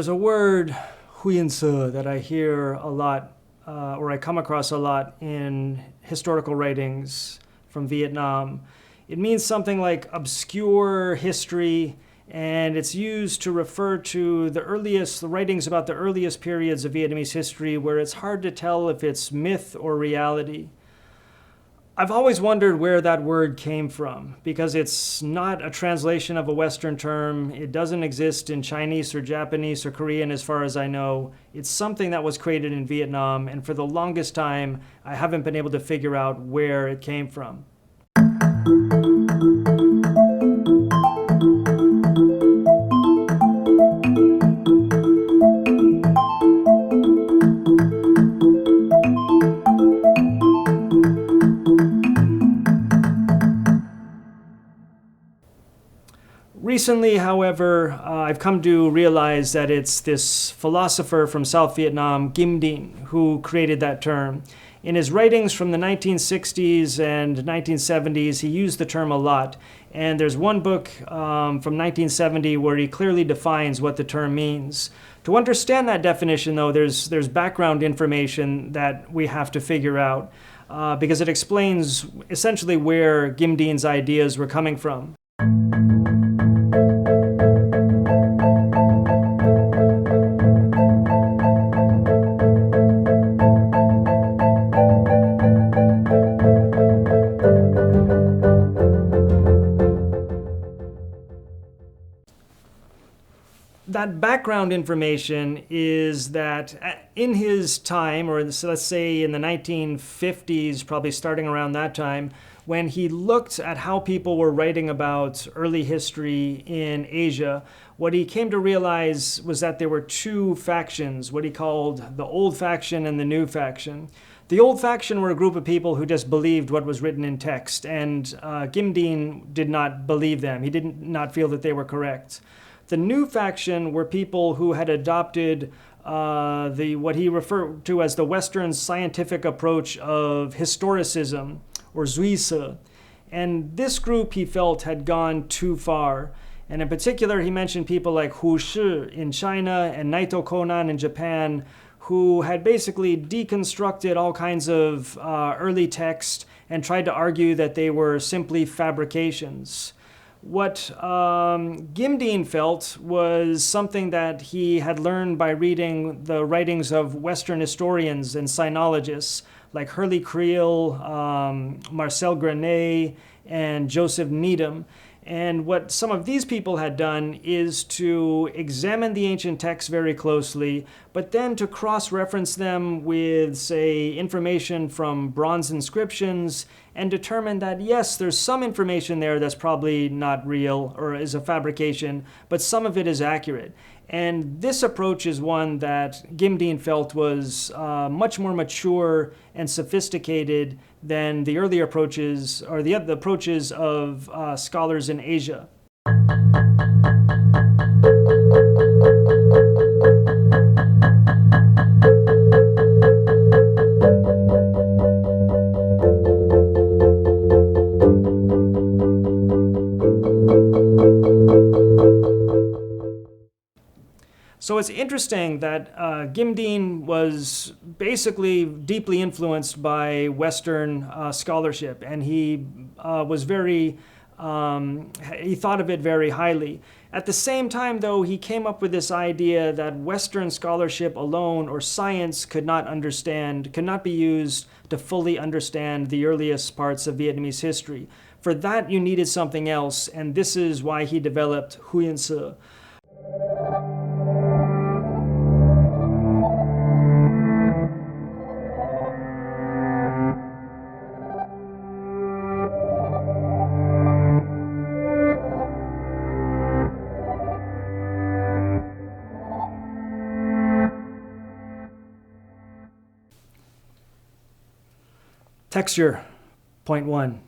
There's a word, Huyền, that I hear a lot, or I come across a lot in historical writings from Vietnam. It means something like obscure history, and it's used to refer to the writings about the earliest periods of Vietnamese history where it's hard to tell if it's myth or reality. I've always wondered where that word came from, because it's not a translation of a Western term. It doesn't exist in Chinese or Japanese or Korean as far as I know. It's something that was created in Vietnam, and for the longest time, I haven't been able to figure out where it came from. Recently, however, I've come to realize that it's this philosopher from South Vietnam, Định, who created that term. In his writings from the 1960s and 1970s, he used the term a lot. And there's one book from 1970 where he clearly defines what the term means. To understand that definition, though, there's background information that we have to figure out because it explains essentially where Định ideas were coming from. That background information is that in his time, or let's say in the 1950s, probably starting around that time, when he looked at how people were writing about early history in Asia, what he came to realize was that there were two factions, what he called the old faction and the new faction. The old faction were a group of people who just believed what was written in text, and Định did not believe them. He did not feel that they were correct. The new faction were people who had adopted what he referred to as the Western scientific approach of historicism, or Zhuise. And this group, he felt, had gone too far. And in particular, he mentioned people like Hu Shi in China and Naito Konan in Japan, who had basically deconstructed all kinds of early text and tried to argue that they were simply fabrications. What Định felt was something that he had learned by reading the writings of Western historians and sinologists like Hurley Creel, Marcel Grenet, and Joseph Needham. And what some of these people had done is to examine the ancient texts very closely, but then to cross-reference them with, say, information from bronze inscriptions and determine that, yes, there's some information there that's probably not real or is a fabrication, but some of it is accurate. And this approach is one that Định felt was much more mature and sophisticated than the earlier approaches, or the approaches of scholars in Asia. So it's interesting that Định was basically deeply influenced by Western scholarship, and he was he thought of it very highly. At the same time, though, he came up with this idea that Western scholarship alone, or science, could not be used to fully understand the earliest parts of Vietnamese history. For that, you needed something else, and this is why he developed Huyền. Texture, point 1.